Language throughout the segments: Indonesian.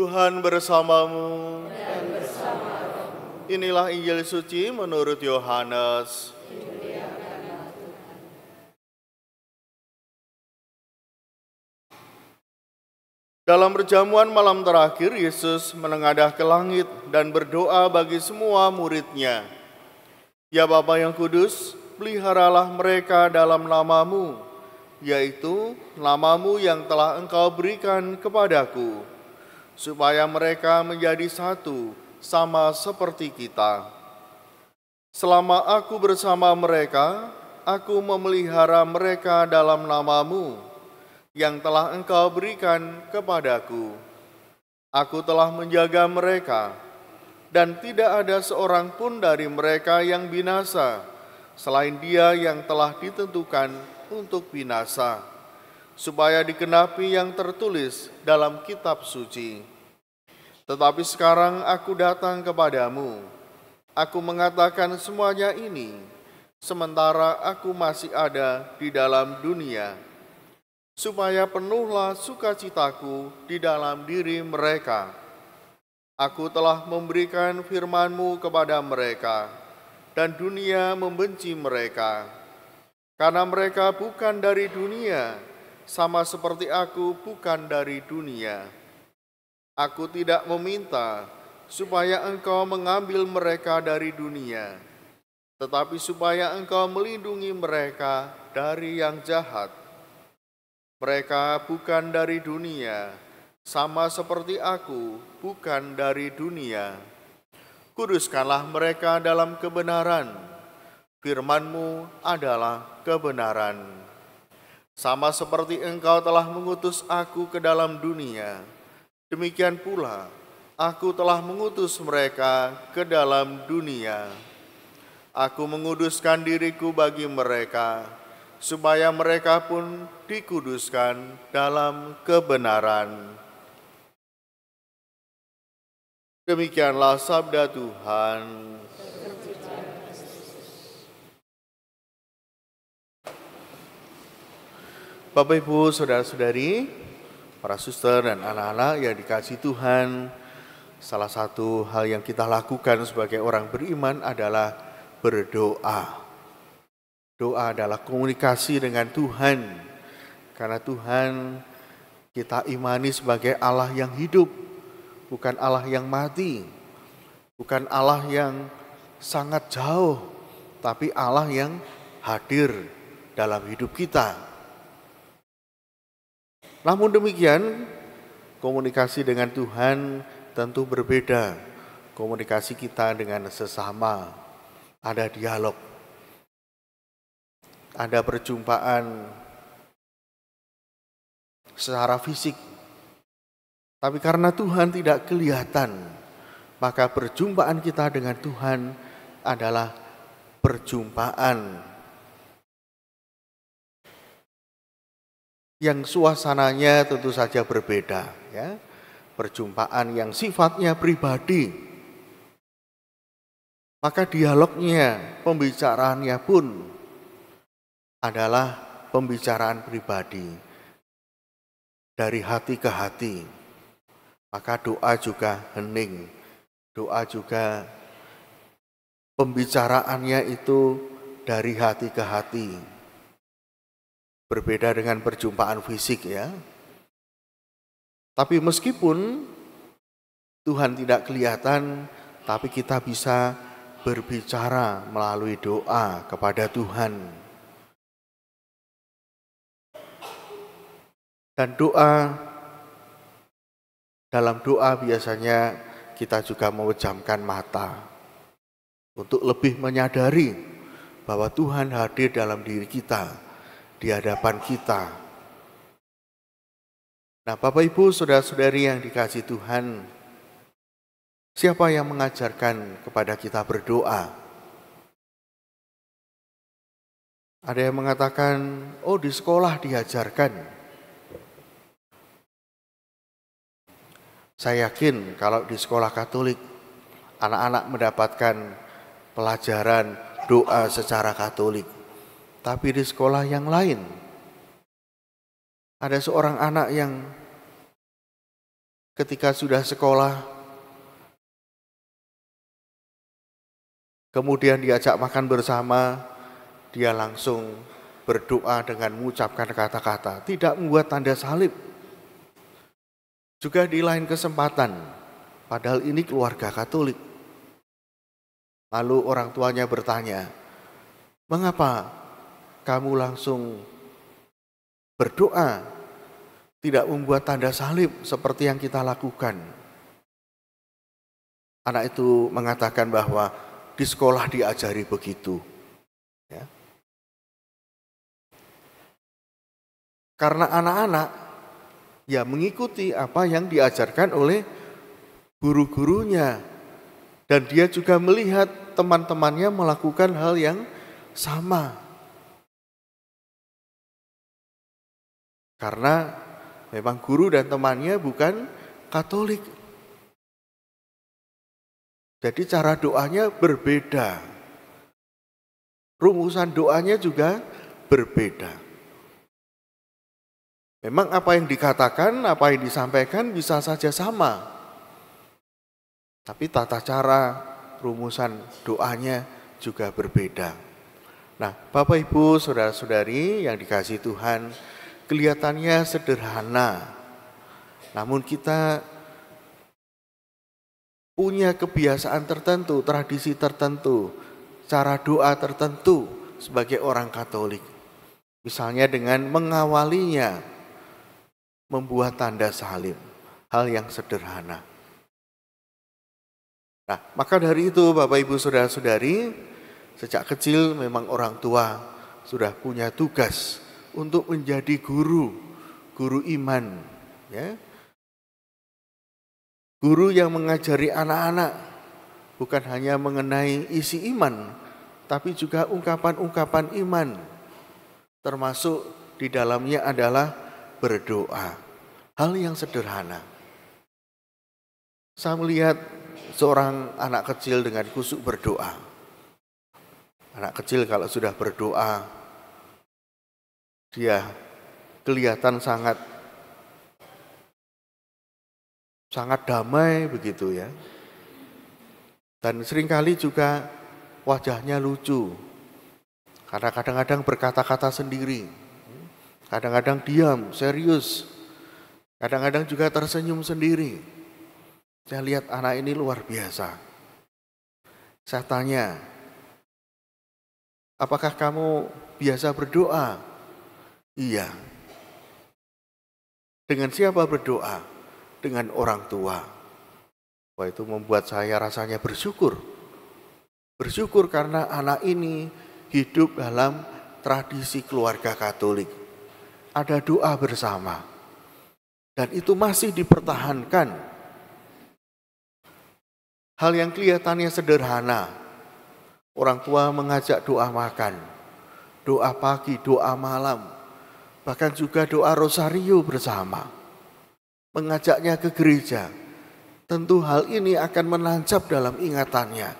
Tuhan bersamamu. Inilah Injil suci menurut Yohanes. Dalam perjamuan malam terakhir, Yesus menengadah ke langit dan berdoa bagi semua murid-Nya. Ya Bapa yang kudus, peliharalah mereka dalam nama-Mu, yaitu nama-Mu yang telah Engkau berikan kepadaku, supaya mereka menjadi satu, sama seperti kita. Selama aku bersama mereka, aku memelihara mereka dalam nama-Mu, yang telah Engkau berikan kepadaku. Aku telah menjaga mereka, dan tidak ada seorang pun dari mereka yang binasa, selain dia yang telah ditentukan untuk binasa, supaya digenapi yang tertulis dalam kitab suci. Tetapi sekarang aku datang kepadamu, aku mengatakan semuanya ini, sementara aku masih ada di dalam dunia, supaya penuhlah sukacitaku di dalam diri mereka. Aku telah memberikan firman-Mu kepada mereka, dan dunia membenci mereka, karena mereka bukan dari dunia, sama seperti aku bukan dari dunia. Aku tidak meminta supaya Engkau mengambil mereka dari dunia, tetapi supaya Engkau melindungi mereka dari yang jahat. Mereka bukan dari dunia, sama seperti aku bukan dari dunia. Kuduskanlah mereka dalam kebenaran. Firman-Mu adalah kebenaran. Sama seperti Engkau telah mengutus aku ke dalam dunia, demikian pula aku telah mengutus mereka ke dalam dunia. Aku menguduskan diriku bagi mereka, supaya mereka pun dikuduskan dalam kebenaran. Demikianlah sabda Tuhan. Bapak, Ibu, saudara-saudari, para suster dan anak-anak yang dikasihi Tuhan, salah satu hal yang kita lakukan sebagai orang beriman adalah berdoa. Doa adalah komunikasi dengan Tuhan, karena Tuhan kita imani sebagai Allah yang hidup, bukan Allah yang mati, bukan Allah yang sangat jauh, tapi Allah yang hadir dalam hidup kita. Namun demikian, komunikasi dengan Tuhan tentu berbeda. Komunikasi kita dengan sesama, ada dialog, ada perjumpaan secara fisik. Tapi karena Tuhan tidak kelihatan, maka perjumpaan kita dengan Tuhan adalah perjumpaan yang suasananya tentu saja berbeda, ya. Perjumpaan yang sifatnya pribadi. Maka dialognya, pembicaraannya pun adalah pembicaraan pribadi, dari hati ke hati. Maka doa juga hening, doa juga pembicaraannya itu dari hati ke hati. Berbeda dengan perjumpaan fisik, ya. Tapi meskipun Tuhan tidak kelihatan, tapi kita bisa berbicara melalui doa kepada Tuhan. Dan dalam doa biasanya kita juga memejamkan mata untuk lebih menyadari bahwa Tuhan hadir dalam diri kita, di hadapan kita. Nah, Bapak, Ibu, saudara-saudari yang dikasihi Tuhan, siapa yang mengajarkan kepada kita berdoa? Ada yang mengatakan, oh, di sekolah diajarkan. Saya yakin kalau di sekolah Katolik, anak-anak mendapatkan pelajaran doa secara Katolik. Tapi di sekolah yang lain, ada seorang anak yang ketika sudah sekolah, kemudian diajak makan bersama, dia langsung berdoa dengan mengucapkan kata-kata, tidak membuat tanda salib. Juga di lain kesempatan, padahal ini keluarga Katolik. Lalu orang tuanya bertanya, mengapa kamu langsung berdoa, tidak membuat tanda salib seperti yang kita lakukan? Anak itu mengatakan bahwa di sekolah diajari begitu. Ya. Karena anak-anak ya mengikuti apa yang diajarkan oleh guru-gurunya. Dan dia juga melihat teman-temannya melakukan hal yang sama. Karena memang guru dan temannya bukan Katolik. Jadi cara doanya berbeda. Rumusan doanya juga berbeda. Memang apa yang dikatakan, apa yang disampaikan bisa saja sama. Tapi tata cara rumusan doanya juga berbeda. Nah, Bapak Ibu, saudara-saudari yang dikasihi Tuhan, kelihatannya sederhana. Namun kita punya kebiasaan tertentu, tradisi tertentu, cara doa tertentu sebagai orang Katolik. Misalnya dengan mengawalinya membuat tanda salib, hal yang sederhana. Nah, maka dari itu Bapak Ibu saudara-saudari, sejak kecil memang orang tua sudah punya tugas untuk menjadi guru iman, ya. Guru yang mengajari anak-anak bukan hanya mengenai isi iman, tapi juga ungkapan-ungkapan iman, termasuk di dalamnya adalah berdoa. Hal yang sederhana. Saya melihat seorang anak kecil dengan kusuk berdoa. Anak kecil kalau sudah berdoa, dia kelihatan sangat damai begitu ya. Dan seringkali juga wajahnya lucu. Karena kadang-kadang berkata-kata sendiri. Kadang-kadang diam, serius. Kadang-kadang juga tersenyum sendiri. Saya lihat anak ini luar biasa. Saya tanya, apakah kamu biasa berdoa? Iya. Dengan siapa berdoa? Dengan orang tua. Wah, itu membuat saya rasanya bersyukur. Bersyukur karena anak ini hidup dalam tradisi keluarga Katolik. Ada doa bersama. Dan itu masih dipertahankan. Hal yang kelihatannya sederhana. Orang tua mengajak doa makan, doa pagi, doa malam, bahkan juga doa rosario bersama. Mengajaknya ke gereja. Tentu hal ini akan menancap dalam ingatannya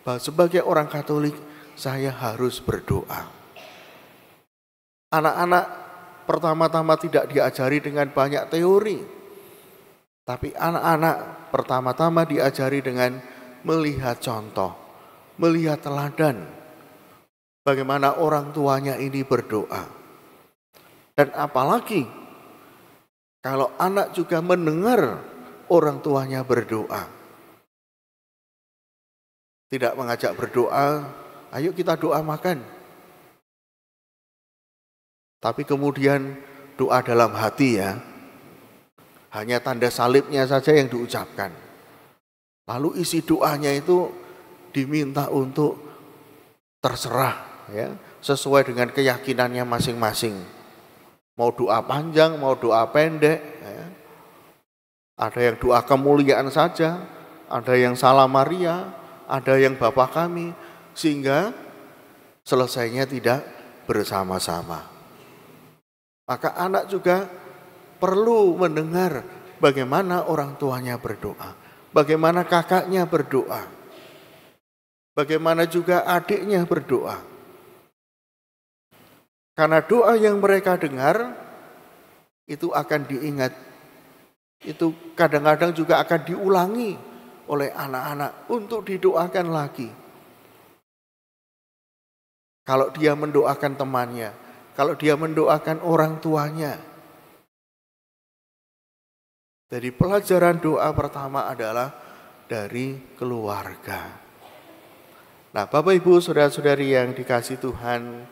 bahwa sebagai orang Katolik saya harus berdoa. Anak-anak pertama-tama tidak diajari dengan banyak teori, tapi anak-anak pertama-tama diajari dengan melihat contoh, melihat teladan, bagaimana orang tuanya ini berdoa. Dan apalagi kalau anak juga mendengar orang tuanya berdoa. Tidak mengajak berdoa, ayo kita doa makan. Tapi kemudian doa dalam hati ya. Hanya tanda salibnya saja yang diucapkan. Lalu isi doanya itu diminta untuk terserah ya, sesuai dengan keyakinannya masing-masing. Mau doa panjang, mau doa pendek ya. Ada yang doa kemuliaan saja, ada yang Salam Maria, ada yang Bapa Kami, sehingga selesainya tidak bersama-sama. Maka anak juga perlu mendengar bagaimana orang tuanya berdoa, bagaimana kakaknya berdoa, bagaimana juga adiknya berdoa. Karena doa yang mereka dengar itu akan diingat itu kadang-kadang juga akan diulangi oleh anak-anak untuk didoakan lagi. Kalau dia mendoakan temannya, kalau dia mendoakan orang tuanya. Jadi pelajaran doa pertama adalah dari keluarga. Nah, Bapak Ibu, saudara-saudari yang dikasihi Tuhan,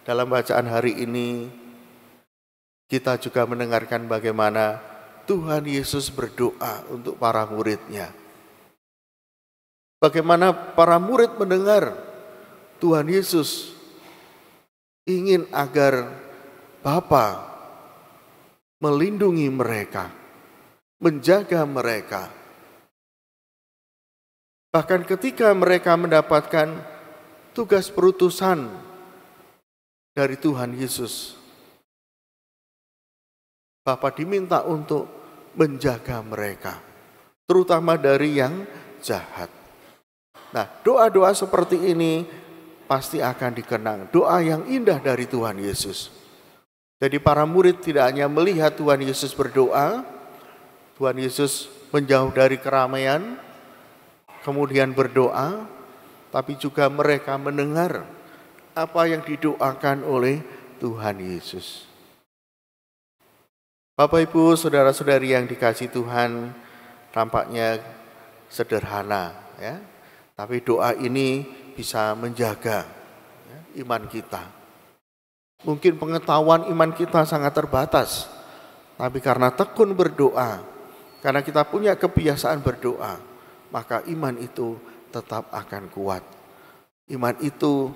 dalam bacaan hari ini kita juga mendengarkan bagaimana Tuhan Yesus berdoa untuk para murid-Nya. Bagaimana para murid mendengar Tuhan Yesus ingin agar Bapa melindungi mereka, menjaga mereka. Bahkan ketika mereka mendapatkan tugas perutusan dari Tuhan Yesus, Bapa diminta untuk menjaga mereka, terutama dari yang jahat. Nah, doa-doa seperti ini pasti akan dikenang, doa yang indah dari Tuhan Yesus. Jadi para murid tidak hanya melihat Tuhan Yesus berdoa, Tuhan Yesus menjauh dari keramaian, kemudian berdoa, tapi juga mereka mendengar apa yang didoakan oleh Tuhan Yesus. Bapak Ibu, saudara-saudari yang dikasihi Tuhan, tampaknya sederhana ya. Tapi doa ini bisa menjaga iman kita. Mungkin pengetahuan iman kita sangat terbatas, tapi karena tekun berdoa, karena kita punya kebiasaan berdoa, maka iman itu tetap akan kuat. Iman itu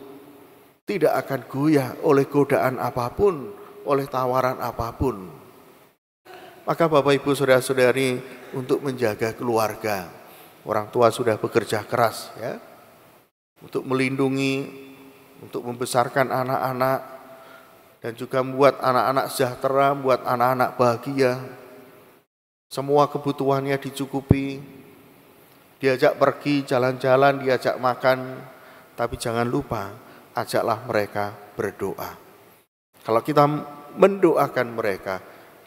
tidak akan goyah oleh godaan apapun, oleh tawaran apapun. Maka Bapak Ibu saudara-saudari, untuk menjaga keluarga, orang tua sudah bekerja keras ya, untuk melindungi, untuk membesarkan anak-anak, dan juga membuat anak-anak sejahtera, membuat anak-anak bahagia. Semua kebutuhannya dicukupi, diajak pergi jalan-jalan, diajak makan, tapi jangan lupa ajaklah mereka berdoa. Kalau kita mendoakan mereka,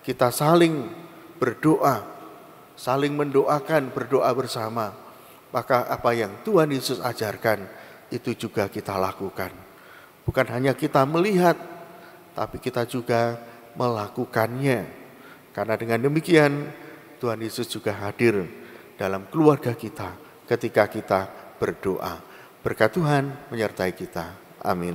kita saling berdoa, saling mendoakan, berdoa bersama, maka apa yang Tuhan Yesus ajarkan itu juga kita lakukan. Bukan hanya kita melihat, tapi kita juga melakukannya. Karena dengan demikian Tuhan Yesus juga hadir dalam keluarga kita ketika kita berdoa. Berkat Tuhan menyertai kita. Amin.